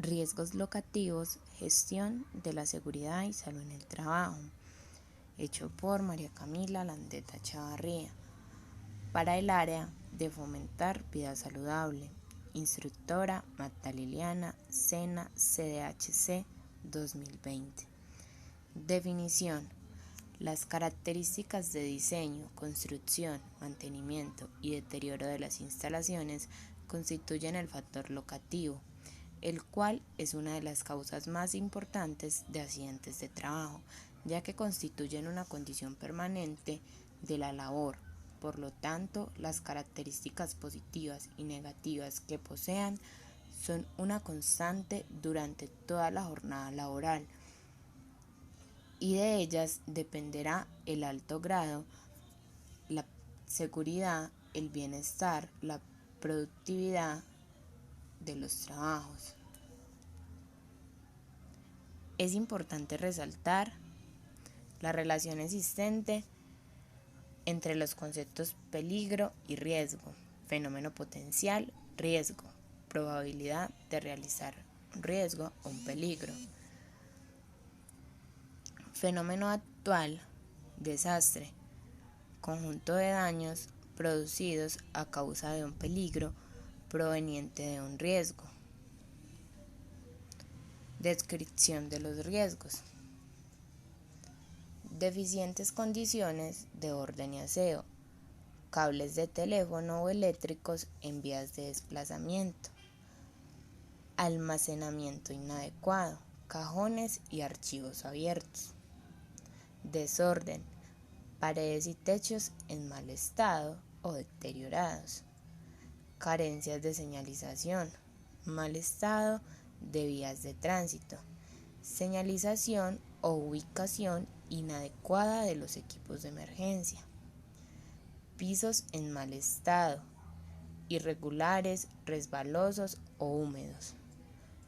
Riesgos locativos, gestión de la seguridad y salud en el trabajo, hecho por María Camila Landeta Chavarría, para el área de fomentar vida saludable, instructora Marta Liliana Sena CDHC 2020. Definición: las características de diseño, construcción, mantenimiento y deterioro de las instalaciones constituyen el factor locativo, el cual es una de las causas más importantes de accidentes de trabajo, ya que constituyen una condición permanente de la labor. Por lo tanto, las características positivas y negativas que posean son una constante durante toda la jornada laboral, y de ellas dependerá el alto grado, la seguridad, el bienestar, la productividad de los trabajos. Es importante resaltar la relación existente entre los conceptos peligro y riesgo, fenómeno potencial, riesgo, probabilidad de realizar un riesgo o un peligro. Fenómeno actual, desastre, conjunto de daños producidos a causa de un peligro proveniente de un riesgo. Descripción de los riesgos. Deficientes condiciones de orden y aseo, cables de teléfono o eléctricos en vías de desplazamiento, almacenamiento inadecuado, cajones y archivos abiertos, desorden, paredes y techos en mal estado o deteriorados, carencias de señalización, mal estado de vías de tránsito, señalización o ubicación inadecuada de los equipos de emergencia, pisos en mal estado, irregulares, resbalosos o húmedos,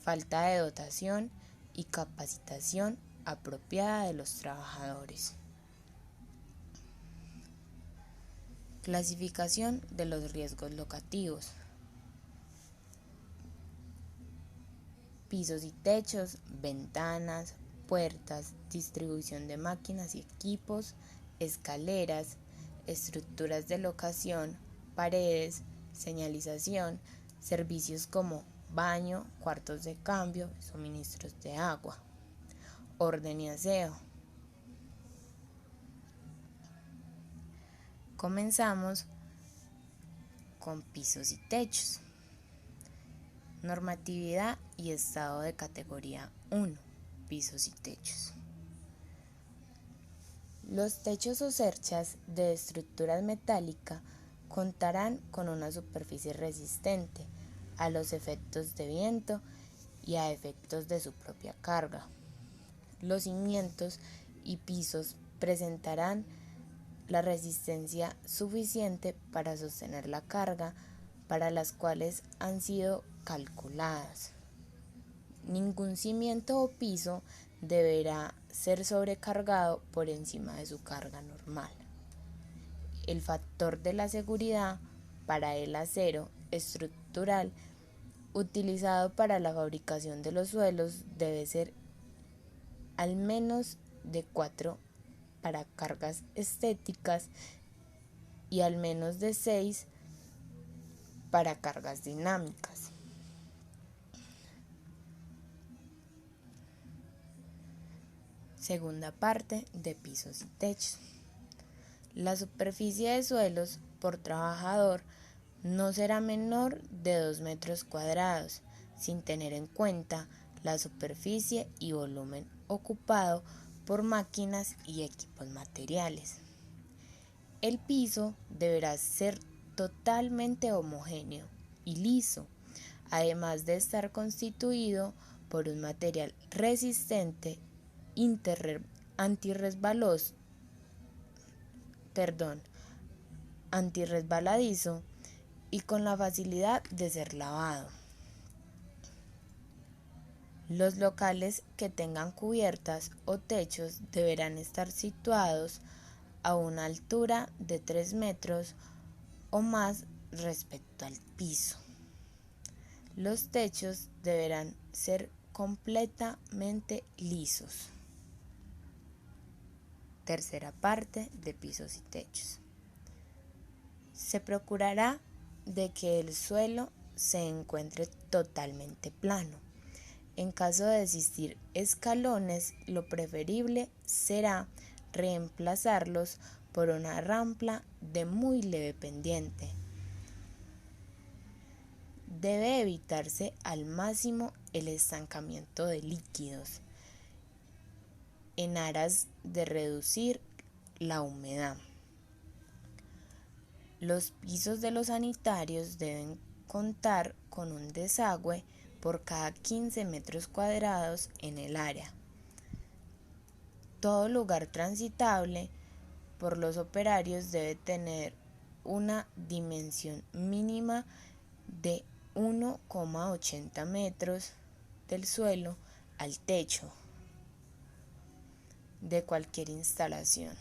falta de dotación y capacitación apropiada de los trabajadores. Clasificación de los riesgos locativos. Pisos y techos, ventanas, puertas, distribución de máquinas y equipos, escaleras, estructuras de locación, paredes, señalización, servicios como baño, cuartos de cambio, suministros de agua, orden y aseo. Comenzamos con pisos y techos. Normatividad y estado de categoría 1, pisos y techos. Los techos o cerchas de estructura metálica contarán con una superficie resistente a los efectos de viento y a efectos de su propia carga. Los cimientos y pisos presentarán la resistencia suficiente para sostener la carga para las cuales han sido calculadas. Ningún cimiento o piso deberá ser sobrecargado por encima de su carga normal. El factor de la seguridad para el acero estructural utilizado para la fabricación de los suelos debe ser al menos de 4 para cargas estáticas y al menos de 6 para cargas dinámicas. Segunda parte de pisos y techos. La superficie de suelos por trabajador no será menor de 2 metros cuadrados, sin tener en cuenta la superficie y volumen ocupado por máquinas y equipos materiales. El piso deberá ser totalmente homogéneo y liso, además de estar constituido por un material resistente, antirresbaladizo y con la facilidad de ser lavado. Los locales que tengan cubiertas o techos deberán estar situados a una altura de 3 metros o más respecto al piso. Los techos deberán ser completamente lisos. Tercera parte de pisos y techos. Se procurará de que el suelo se encuentre totalmente plano. En caso de existir escalones, lo preferible será reemplazarlos por una rampa de muy leve pendiente. Debe evitarse al máximo el estancamiento de líquidos en aras de reducir la humedad. Los pisos de los sanitarios deben contar con un desagüe por cada 15 metros cuadrados en el área. Todo lugar transitable por los operarios debe tener una dimensión mínima de 1,80 metros del suelo al techo de cualquier instalación.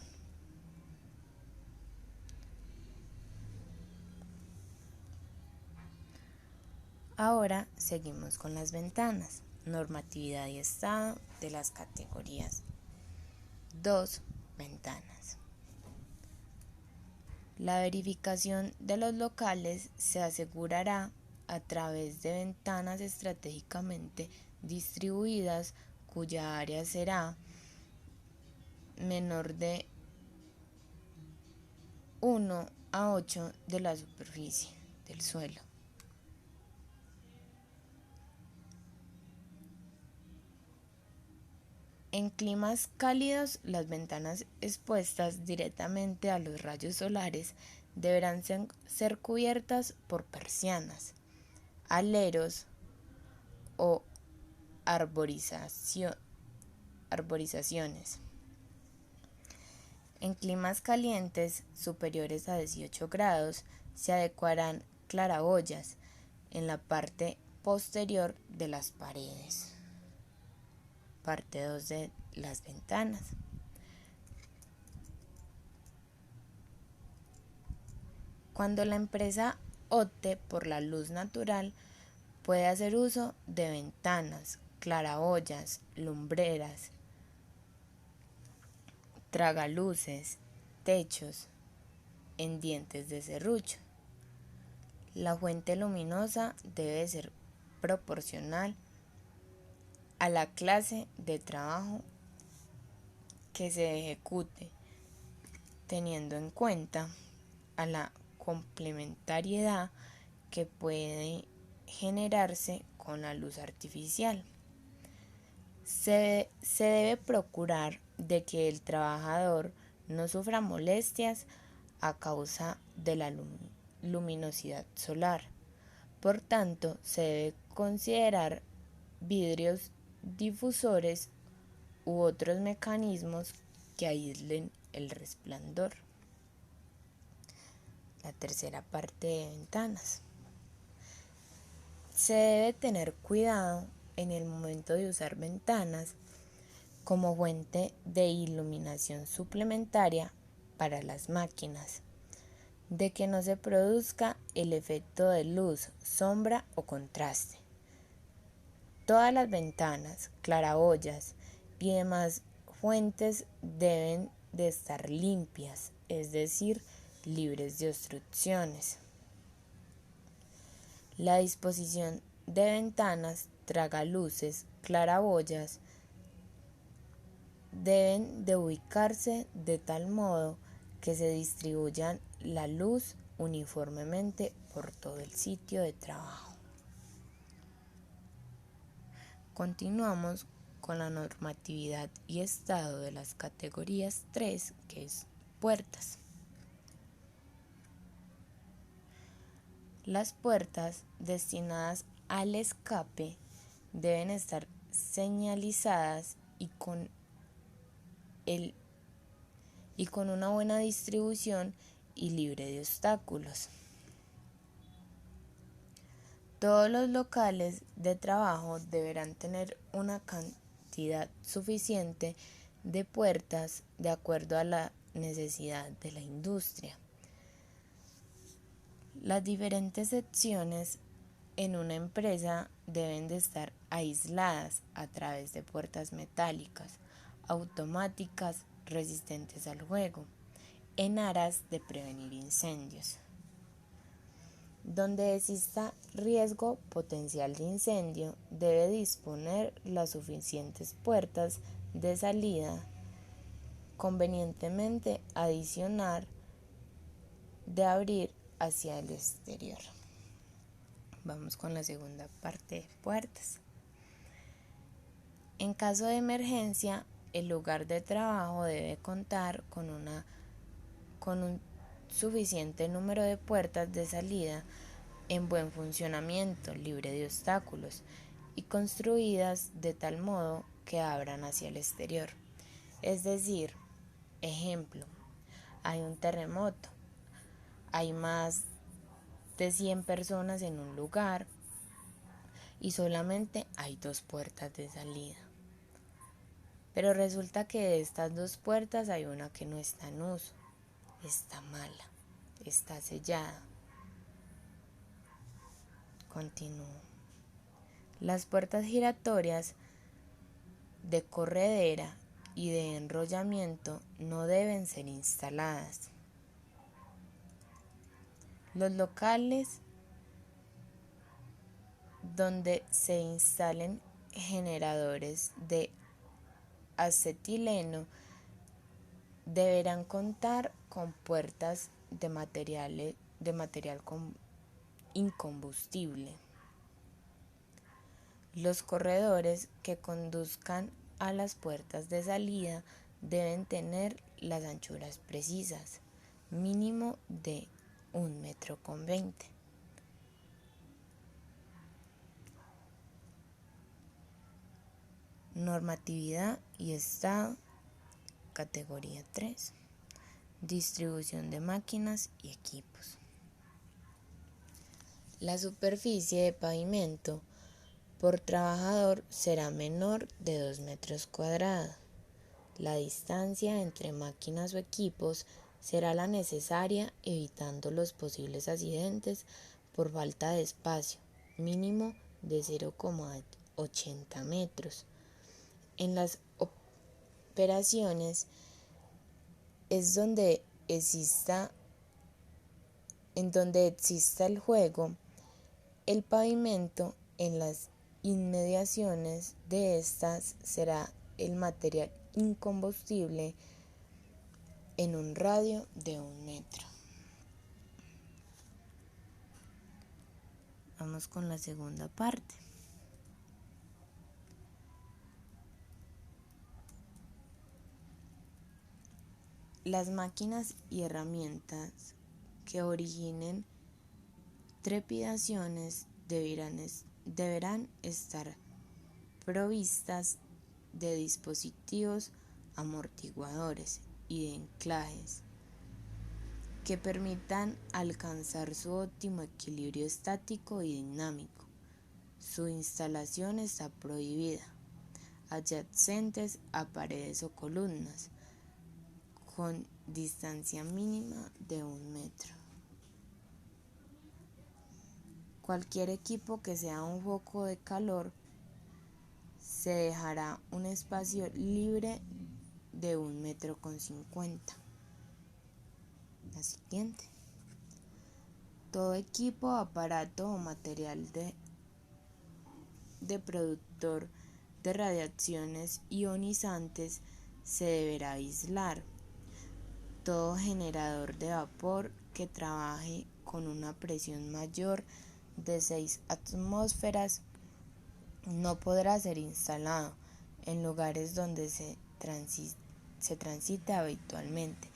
Ahora seguimos con las ventanas, normatividad y estado de las categorías 2. Ventanas. La verificación de los locales se asegurará a través de ventanas estratégicamente distribuidas cuya área será menor de 1 a 8 de la superficie del suelo. En climas cálidos, las ventanas expuestas directamente a los rayos solares deberán ser cubiertas por persianas, aleros o arborizaciones. En climas calientes superiores a 18 grados se adecuarán claraboyas en la parte posterior de las paredes. Parte 2 de las ventanas. Cuando la empresa opte por la luz natural, puede hacer uso de ventanas, claraboyas, lumbreras, tragaluces, techos en dientes de serrucho. La fuente luminosa debe ser proporcional a la clase de trabajo que se ejecute, teniendo en cuenta a la complementariedad que puede generarse con la luz artificial. Se debe procurar de que el trabajador no sufra molestias a causa de la luminosidad solar. Por tanto, se debe considerar vidrios difusores u otros mecanismos que aíslen el resplandor. La tercera parte de ventanas. Se debe tener cuidado en el momento de usar ventanas como fuente de iluminación suplementaria para las máquinas, de que no se produzca el efecto de luz, sombra o contraste. Todas las ventanas, claraboyas y demás fuentes deben de estar limpias, es decir, libres de obstrucciones. La disposición de ventanas, tragaluces, claraboyas deben de ubicarse de tal modo que se distribuya la luz uniformemente por todo el sitio de trabajo. Continuamos con la normatividad y estado de las categorías 3, que es puertas. Las puertas destinadas al escape deben estar señalizadas y con una buena distribución y libre de obstáculos. Todos los locales de trabajo deberán tener una cantidad suficiente de puertas de acuerdo a la necesidad de la industria. Las diferentes secciones en una empresa deben de estar aisladas a través de puertas metálicas, automáticas, resistentes al fuego, en aras de prevenir incendios. Donde exista riesgo potencial de incendio, debe disponer las suficientes puertas de salida, convenientemente adicionar de abrir hacia el exterior. Vamos con la segunda parte de puertas. En caso de emergencia, el lugar de trabajo debe contar con un suficiente número de puertas de salida en buen funcionamiento, libre de obstáculos y construidas de tal modo que abran hacia el exterior. Es decir, ejemplo, hay un terremoto, hay más de 100 personas en un lugar y solamente hay 2 puertas de salida. Pero resulta que de estas 2 puertas hay una que no está en uso, está mala, está sellada. Continúo. Las puertas giratorias de corredera y de enrollamiento no deben ser instaladas. Los locales donde se instalen generadores de acetileno deberán contar con puertas de material incombustible. Los corredores que conduzcan a las puertas de salida deben tener las anchuras precisas, mínimo de 1,20 m. Normatividad y estado, categoría 3. Distribución de máquinas y equipos. La superficie de pavimento por trabajador será menor de 2 metros cuadrados. La distancia entre máquinas o equipos será la necesaria, evitando los posibles accidentes por falta de espacio, mínimo de 0,80 metros. En las operaciones donde exista el juego, el pavimento en las inmediaciones de estas será el material incombustible en un radio de 1 metro. Vamos con la segunda parte. Las máquinas y herramientas que originen trepidaciones deberán estar provistas de dispositivos amortiguadores y de anclajes que permitan alcanzar su óptimo equilibrio estático y dinámico. Su instalación está prohibida, adyacentes a paredes o columnas, con distancia mínima de 1 metro. Cualquier equipo que sea un foco de calor se dejará un espacio libre de 1,50 m. La siguiente. Todo equipo, aparato o material de productor de radiaciones ionizantes se deberá aislar. Todo generador de vapor que trabaje con una presión mayor de 6 atmósferas no podrá ser instalado en lugares donde se transite habitualmente,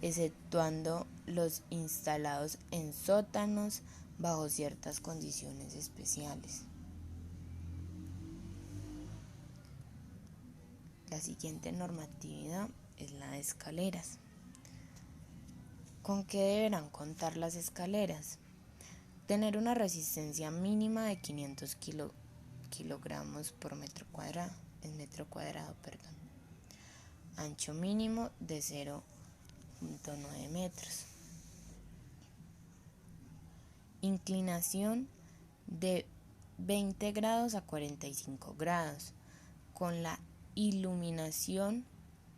exceptuando los instalados en sótanos bajo ciertas condiciones especiales. La siguiente normatividad es la de escaleras. ¿Con qué deberán contar las escaleras? Tener una resistencia mínima de 500 kilogramos por metro cuadrado, ancho mínimo de 0,9 metros, inclinación de 20 grados a 45 grados. Con la iluminación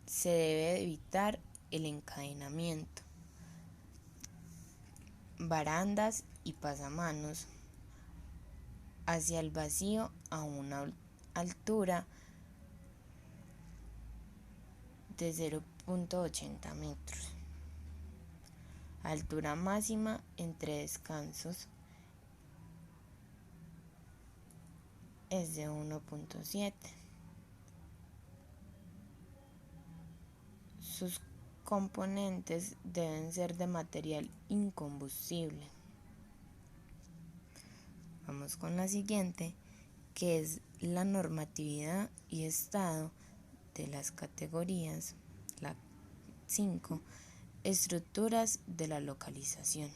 se debe evitar el encadenamiento. Barandas y pasamanos hacia el vacío a una altura de 0,80 metros. Altura máxima entre descansos es de 1,7. Sus componentes deben ser de material incombustible. Vamos con la siguiente, que es la normatividad y estado de las categorías. La 5. Estructuras de la localización.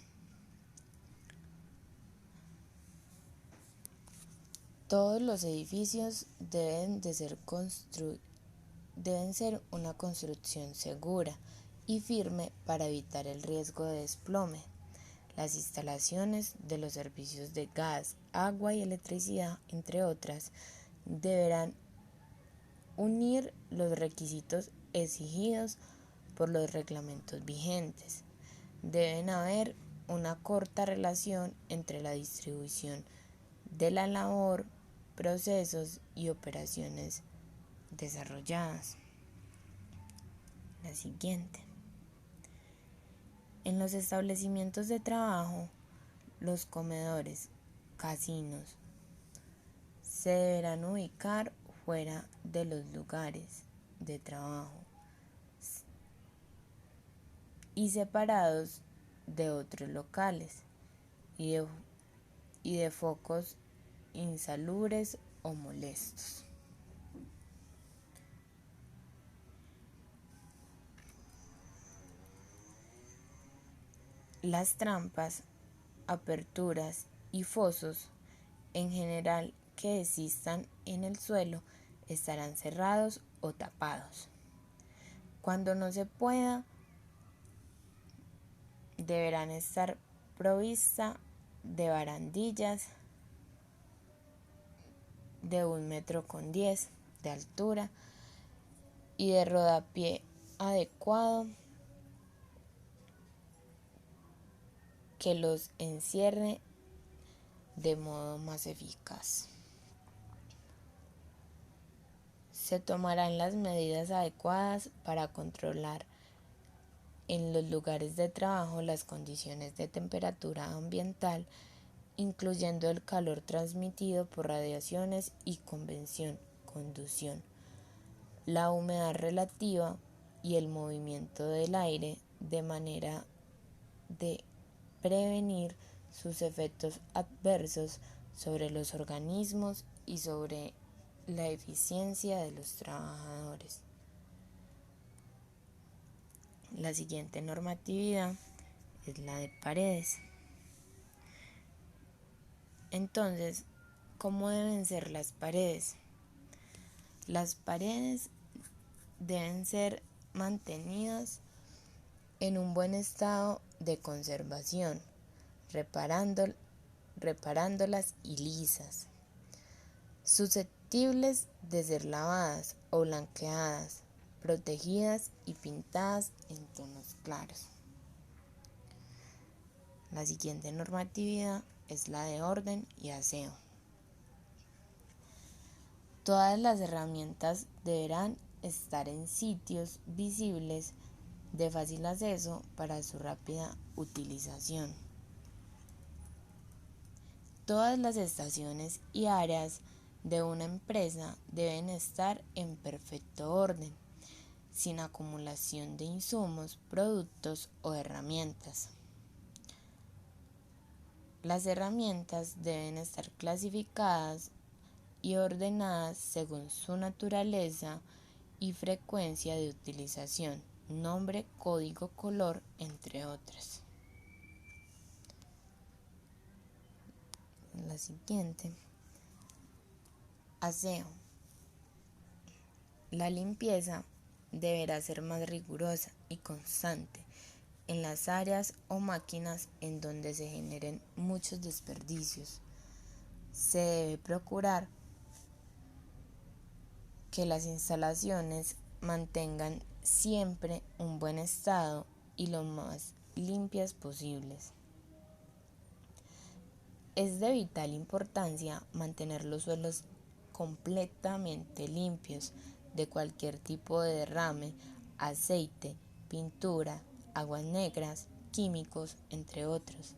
Todos los edificios deben ser una construcción segura y firme para evitar el riesgo de desplome. Las instalaciones de los servicios de gas, agua y electricidad, entre otras, deberán unir los requisitos exigidos por los reglamentos vigentes. Deben haber una corta relación entre la distribución de la labor, procesos y operaciones desarrolladas. La siguiente. En los establecimientos de trabajo, los comedores, casinos, se deberán ubicar fuera de los lugares de trabajo y separados de otros locales y de focos insalubres o molestos. Las trampas, aperturas y fosos en general que existan en el suelo estarán cerrados o tapados. Cuando no se pueda, deberán estar provistas de barandillas de 1,10 metros de altura y de rodapié adecuado que los encierre de modo más eficaz. Se tomarán las medidas adecuadas para controlar en los lugares de trabajo las condiciones de temperatura ambiental, incluyendo el calor transmitido por radiaciones y conducción, la humedad relativa y el movimiento del aire, de manera de prevenir sus efectos adversos sobre los organismos y sobre la eficiencia de los trabajadores. La siguiente normatividad es la de paredes. Entonces, ¿cómo deben ser las paredes? Las paredes deben ser mantenidas en un buen estado de conservación, reparándolas y lisas, susceptibles de ser lavadas o blanqueadas, protegidas y pintadas en tonos claros. La siguiente normatividad es la de orden y aseo. Todas las herramientas deberán estar en sitios visibles de fácil acceso para su rápida utilización. Todas las estaciones y áreas de una empresa deben estar en perfecto orden, sin acumulación de insumos, productos o herramientas. Las herramientas deben estar clasificadas y ordenadas según su naturaleza y frecuencia de utilización, nombre, código, color, entre otras. La siguiente. Aseo. La limpieza deberá ser más rigurosa y constante en las áreas o máquinas en donde se generen muchos desperdicios. Se debe procurar que las instalaciones mantengan siempre un buen estado y lo más limpias posibles. Es de vital importancia mantener los suelos completamente limpios de cualquier tipo de derrame, aceite, pintura, aguas negras, químicos, entre otros.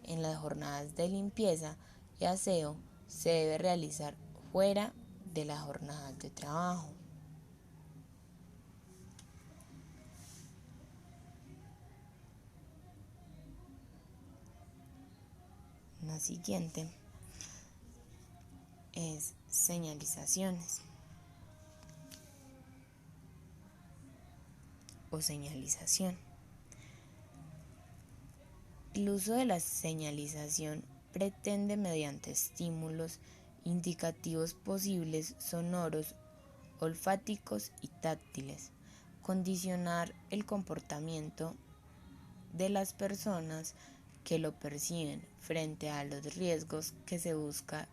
En las jornadas de limpieza y aseo se debe realizar fuera de las jornadas de trabajo. La siguiente es señalizaciones o señalización. El uso de la señalización pretende, mediante estímulos indicativos posibles, sonoros, olfáticos y táctiles, condicionar el comportamiento de las personas que lo perciben frente a los riesgos que se busca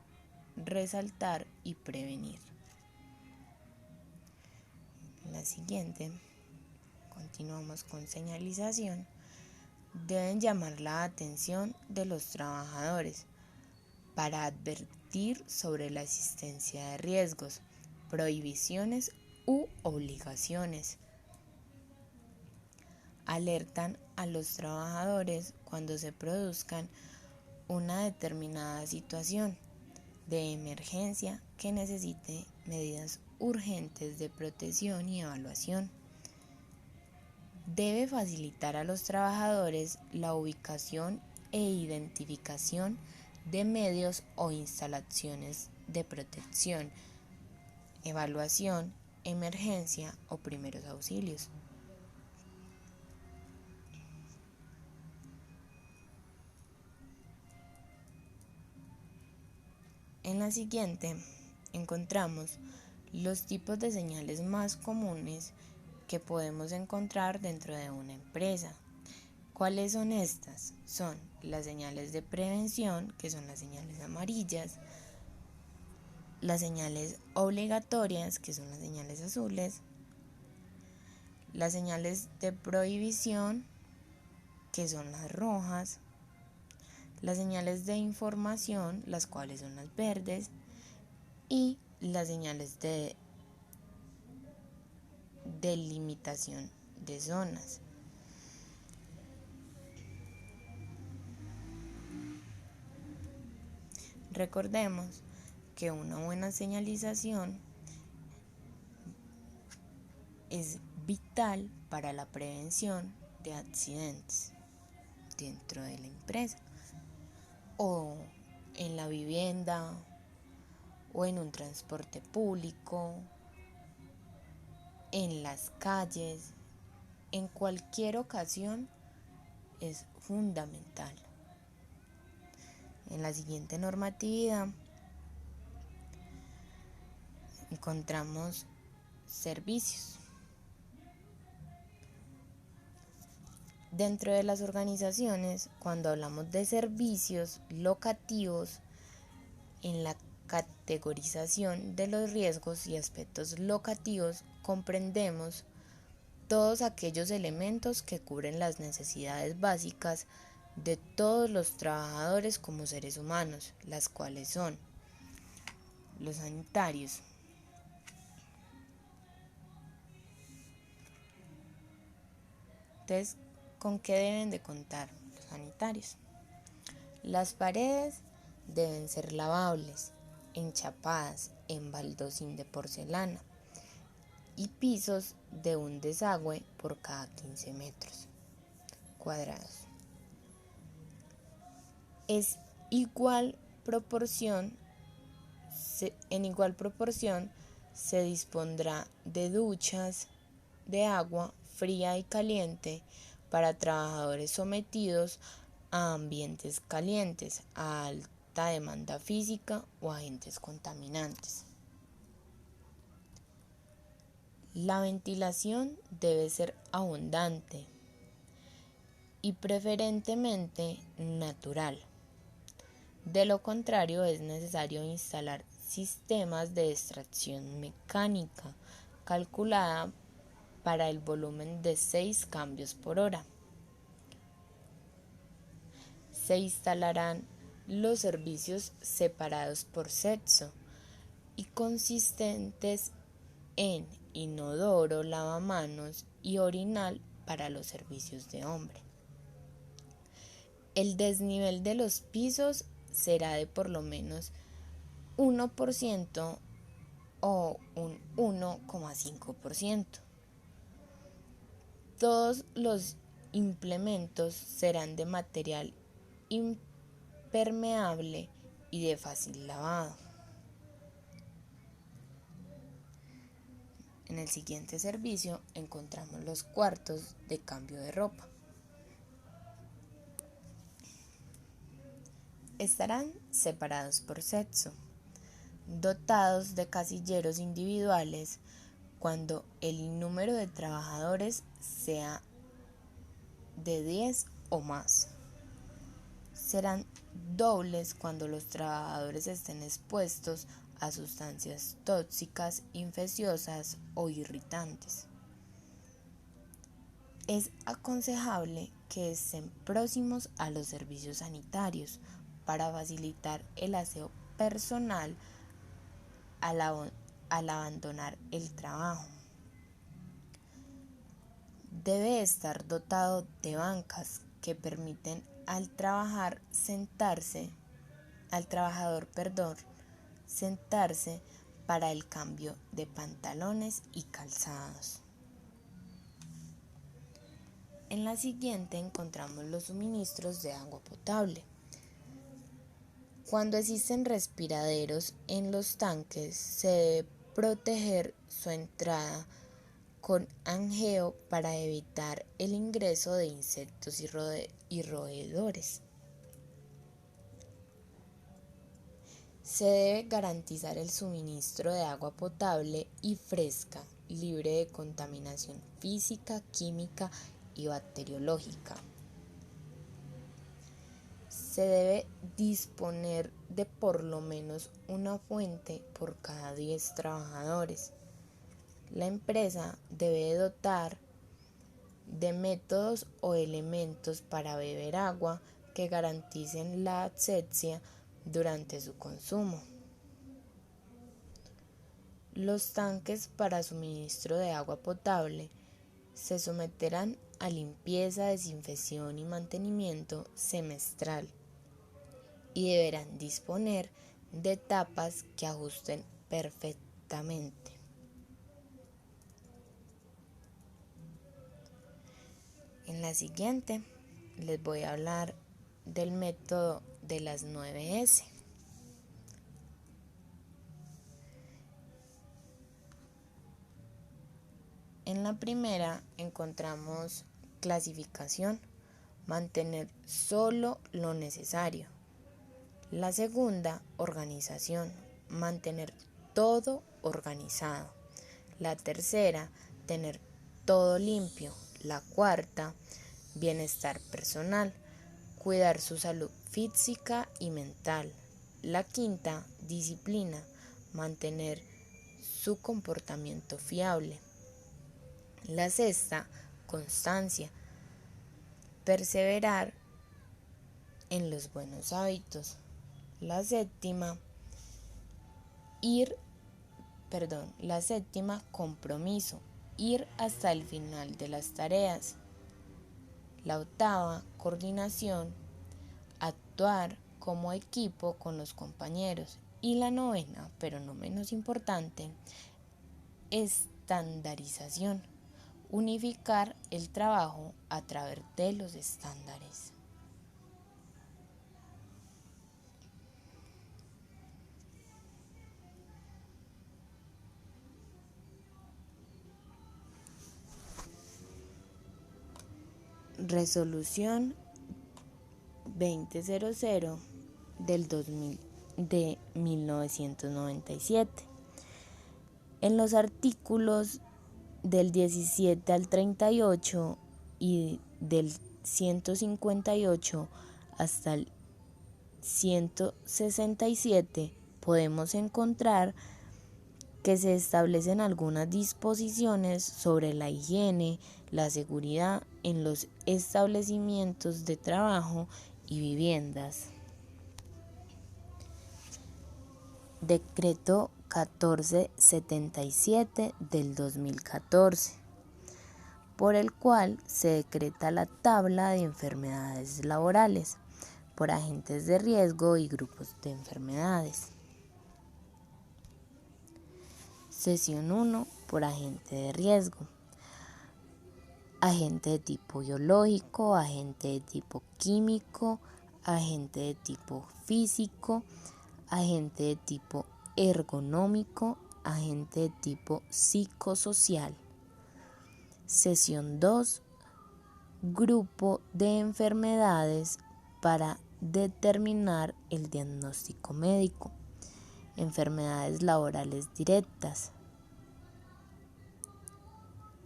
resaltar y prevenir. La siguiente, continuamos con señalización. Deben llamar la atención de los trabajadores para advertir sobre la existencia de riesgos, prohibiciones u obligaciones. Alertan a los trabajadores cuando se produzcan una determinada situación de emergencia que necesite medidas urgentes de protección y evaluación. Debe facilitar a los trabajadores la ubicación e identificación de medios o instalaciones de protección, evaluación, emergencia o primeros auxilios. En la siguiente encontramos los tipos de señales más comunes que podemos encontrar dentro de una empresa. ¿Cuáles son estas? Son las señales de prevención, que son las señales amarillas, las señales obligatorias, que son las señales azules, las señales de prohibición, que son las rojas, las señales de información, las cuales son las verdes, y las señales de delimitación de zonas. Recordemos que una buena señalización es vital para la prevención de accidentes dentro de la empresa o en la vivienda o en un transporte público, en las calles, en cualquier ocasión es fundamental. En la siguiente normatividad encontramos servicios. Dentro de las organizaciones, cuando hablamos de servicios locativos, en la categorización de los riesgos y aspectos locativos comprendemos todos aquellos elementos que cubren las necesidades básicas de todos los trabajadores como seres humanos, las cuales son los sanitarios, entonces, ¿con qué deben de contar los sanitarios? Las paredes deben ser lavables, enchapadas en baldosín de porcelana y pisos de un desagüe por cada 15 metros cuadrados. En igual proporción se dispondrá de duchas de agua fría y caliente para trabajadores sometidos a ambientes calientes, a alta demanda física o agentes contaminantes. La ventilación debe ser abundante y preferentemente natural. De lo contrario, es necesario instalar sistemas de extracción mecánica calculada para el volumen de 6 cambios por hora. Se instalarán los servicios separados por sexo y consistentes en inodoro, lavamanos y orinal para los servicios de hombre. El desnivel de los pisos será de por lo menos 1% o un 1,5%. Todos los implementos serán de material impermeable y de fácil lavado. En el siguiente servicio encontramos los cuartos de cambio de ropa. Estarán separados por sexo, dotados de casilleros individuales cuando el número de trabajadores sea de 10 o más. Serán dobles cuando los trabajadores estén expuestos a sustancias tóxicas, infecciosas o irritantes. Es aconsejable que estén próximos a los servicios sanitarios para facilitar el aseo personal al abandonar el trabajo. Debe estar dotado de bancas que permiten al trabajador sentarse para el cambio de pantalones y calzados. En la siguiente encontramos los suministros de agua potable. Cuando existen respiraderos en los tanques, se debe proteger su entrada con angeo para evitar el ingreso de insectos y roedores. Se debe garantizar el suministro de agua potable y fresca, libre de contaminación física, química y bacteriológica. Se debe disponer de por lo menos una fuente por cada 10 trabajadores. La empresa debe dotar de métodos o elementos para beber agua que garanticen la asepsia durante su consumo. Los tanques para suministro de agua potable se someterán a limpieza, desinfección y mantenimiento semestral y deberán disponer de tapas que ajusten perfectamente. En la siguiente les voy a hablar del método de las 9S. En la primera encontramos clasificación, mantener solo lo necesario. La segunda, organización, mantener todo organizado. La tercera, tener todo limpio. La cuarta, bienestar personal, cuidar su salud física y mental. La quinta, disciplina, mantener su comportamiento fiable. La sexta, constancia, perseverar en los buenos hábitos. La séptima, compromiso, ir hasta el final de las tareas. La octava, coordinación, actuar como equipo con los compañeros. Y la novena, pero no menos importante, estandarización, unificar el trabajo a través de los estándares. Resolución 2000 de 1997. En los artículos del 17 al 38 y del 158 hasta el 167 podemos encontrar que se establecen algunas disposiciones sobre la higiene, la seguridad en los establecimientos de trabajo y viviendas. Decreto 1477 del 2014, por el cual se decreta la tabla de enfermedades laborales por agentes de riesgo y grupos de enfermedades. Sección 1. Por agente de riesgo. Agente de tipo biológico, agente de tipo químico, agente de tipo físico, agente de tipo ergonómico, agente de tipo psicosocial. Sección 2. Grupo de enfermedades para determinar el diagnóstico médico. Enfermedades laborales directas.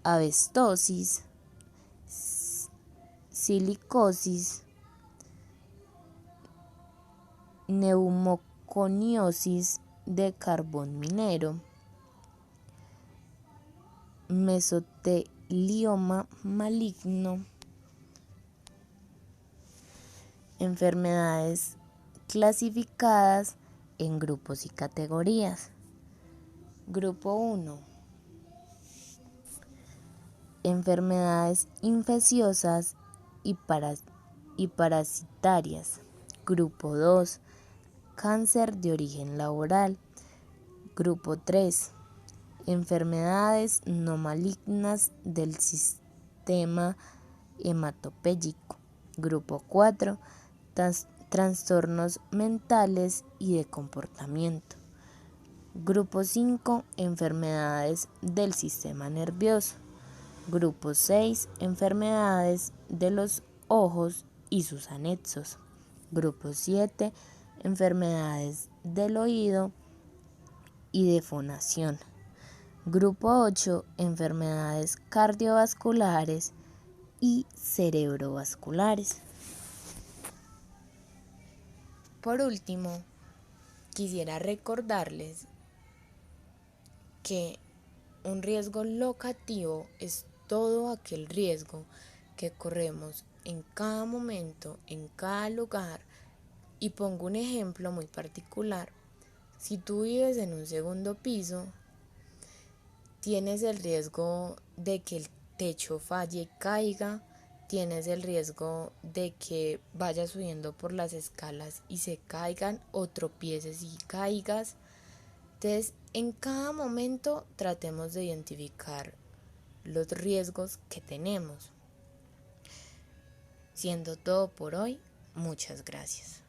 Asbestosis, silicosis, neumoconiosis de carbón minero, mesotelioma maligno. Enfermedades clasificadas en grupos y categorías. Grupo 1. Enfermedades infecciosas y parasitarias. Grupo 2. Cáncer de origen laboral. Grupo 3. Enfermedades no malignas del sistema hematopéyico. Grupo 4. Trastornos mentales y de comportamiento. Grupo 5. Enfermedades del sistema nervioso. Grupo 6. Enfermedades de los ojos y sus anexos. Grupo 7. Enfermedades del oído y de fonación. Grupo 8. Enfermedades cardiovasculares y cerebrovasculares. Por último, quisiera recordarles que un riesgo locativo es todo aquel riesgo que corremos en cada momento, en cada lugar. Y pongo un ejemplo muy particular. Si tú vives en un segundo piso, tienes el riesgo de que el techo falle y caiga, tienes el riesgo de que vayas subiendo por las escalas y se caigan o tropieces y caigas. Entonces, en cada momento tratemos de identificar los riesgos que tenemos. Siendo todo por hoy, muchas gracias.